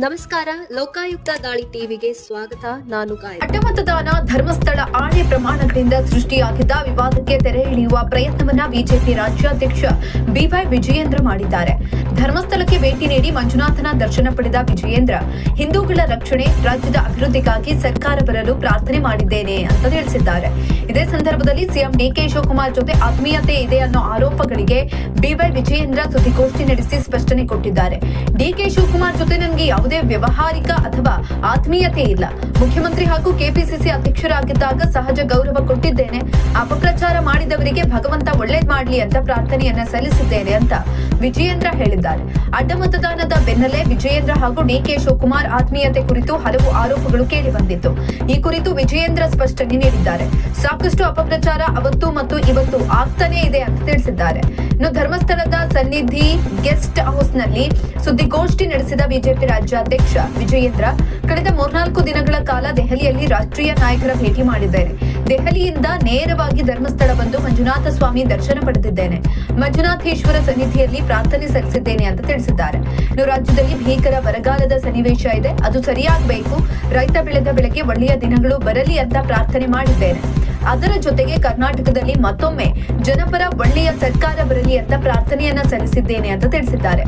ನಮಸ್ಕಾರ. ಲೋಕಾಯುಕ್ತ ದಾಳಿ ಟಿವಿಗೆ ಸ್ವಾಗತ. ನಾನು ಗಾಯ. ಅಡ್ಡಮತದಾನ ಧರ್ಮಸ್ಥಳ ಆಣೆ ಪ್ರಮಾಣದಿಂದ ಸೃಷ್ಟಿಯಾಗಿದ್ದ ವಿವಾದಕ್ಕೆ ತೆರೆ ಎಳೆಯುವ ಪ್ರಯತ್ನವನ್ನ ಬಿಜೆಪಿ ರಾಜ್ಯಾಧ್ಯಕ್ಷ ಬಿವೈ ವಿಜಯೇಂದ್ರ ಮಾಡಿದ್ದಾರೆ. ಧರ್ಮಸ್ಥಳಕ್ಕೆ ಭೇಟಿ ನೀಡಿ ಮಂಜುನಾಥನ ದರ್ಶನ ಪಡೆದ ವಿಜಯೇಂದ್ರ, ಹಿಂದೂಗಳ ರಕ್ಷಣೆ, ರಾಜ್ಯದ ಅಭಿವೃದ್ಧಿಗಾಗಿ ಸರ್ಕಾರ ಬರಲು ಪ್ರಾರ್ಥನೆ ಮಾಡಿದ್ದೇನೆ ಅಂತ ತಿಳಿಸಿದ್ದಾರೆ. ಇದೇ ಸಂದರ್ಭದಲ್ಲಿ ಸಿಎಂ ಡಿಕೆ ಶಿವಕುಮಾರ್ ಜೊತೆ ಆತ್ಮೀಯತೆ ಇದೆ ಅನ್ನೋ ಆರೋಪಗಳಿಗೆ ಬಿವೈ ವಿಜಯೇಂದ್ರ ಸುದ್ದಿಗೋಷ್ಠಿ ನಡೆಸಿ ಸ್ಪಷ್ಟನೆ ಕೊಟ್ಟಿದ್ದಾರೆ. ಡಿಕೆ ಶಿವಕುಮಾರ್ ಜೊತೆ ನನಗೆ ಯಾವುದೇ ವ್ಯವಹಾರಿಕ ಅಥವಾ ಆತ್ಮೀಯತೆ ಇಲ್ಲ. ಮುಖ್ಯಮಂತ್ರಿ ಹಾಗೂ ಕೆಪಿಸಿಸಿ ಅಧ್ಯಕ್ಷರಾಗಿದ್ದಾಗ ಸಹಜ ಗೌರವ ಕೊಟ್ಟಿದ್ದೇನೆ. ಅಪಪ್ರಚಾರ ಮಾಡಿದವರಿಗೆ ಭಗವಂತ ಒಳ್ಳೇದ್ ಮಾಡ್ಲಿ ಅಂತ ಪ್ರಾರ್ಥನೆಯನ್ನ ಸಲ್ಲಿಸಿದ್ದೇನೆ ಅಂತ ವಿಜಯೇಂದ್ರ ಹೇಳಿದ್ದಾರೆ. ಅಡ್ಡಮತದಾನದ ಬೆನ್ನಲ್ಲೇ ವಿಜಯೇಂದ್ರ ಹಾಗೂ ಡಿಕೆ ಶಿವಕುಮಾರ್ ಆತ್ಮೀಯತೆ ಕುರಿತು ಹಲವು ಆರೋಪಗಳು ಕೇಳಿ ಬಂದಿತ್ತು. ಈ ಕುರಿತು ವಿಜಯೇಂದ್ರ ಸ್ಪಷ್ಟನೆ ನೀಡಿದ್ದಾರೆ. ಸಾಕಷ್ಟು ಅಪಪ್ರಚಾರ ಅವತ್ತು ಮತ್ತು ಇವತ್ತು ಆಗ್ತಾನೇ ಇದೆ ಅಂತ ತಿಳಿಸಿದ್ದಾರೆ. ಇನ್ನು ಧರ್ಮಸ್ಥಳದ ಸನ್ನಿಧಿ ಗೆಸ್ಟ್ ಹೌಸ್ ನಲ್ಲಿ ಸುದ್ದಿಗೋಷ್ಠಿ ನಡೆಸಿದ ಬಿಜೆಪಿ ರಾಜ್ಯಾಧ್ಯಕ್ಷ ವಿಜಯೇಂದ್ರ, ಕಳೆದ 3-4 ದಿನಗಳ ಕಾಲ ದೆಹಲಿಯಲ್ಲಿ ರಾಷ್ಟ್ರೀಯ ನಾಯಕರ ಭೇಟಿ ಮಾಡಿದ್ದೇನೆ. ದೆಹಲಿಯಿಂದ ನೇರವಾಗಿ ಧರ್ಮಸ್ಥಳ ಬಂದು ಮಂಜುನಾಥ ಸ್ವಾಮಿ ದರ್ಶನ ಪಡೆದಿದ್ದೇನೆ. ಮಂಜುನಾಥೇಶ್ವರ ಸನ್ನಿಧಿಯಲ್ಲಿ ಪ್ರಾರ್ಥನೆ ಸಲ್ಲಿಸಿದ್ದೇನೆ ಅಂತ ತಿಳಿಸಿದ್ದಾರೆ. ಇನ್ನು ರಾಜ್ಯದಲ್ಲಿ ಭೀಕರ ಬರಗಾಲದ ಸನ್ನಿವೇಶ ಇದೆ, ಅದು ಸರಿಯಾಗಬೇಕು. ರೈತ ಬೆಳೆದ ಬೆಳೆಗೆ ಒಳ್ಳೆಯ ದಿನಗಳು ಬರಲಿ ಅಂತ ಪ್ರಾರ್ಥನೆ ಮಾಡಿದ್ದೇನೆ. ಅದರ ಜೊತೆಗೆ ಕರ್ನಾಟಕದಲ್ಲಿ ಮತ್ತೊಮ್ಮೆ ಜನಪರ ಒಳ್ಳೆಯ ಸರ್ಕಾರ ಬರಲಿ ಅಂತ ಪ್ರಾರ್ಥನೆಯನ್ನ ಸಲ್ಲಿಸಿದ್ದೇನೆ ಅಂತ ತಿಳಿಸಿದ್ದಾರೆ.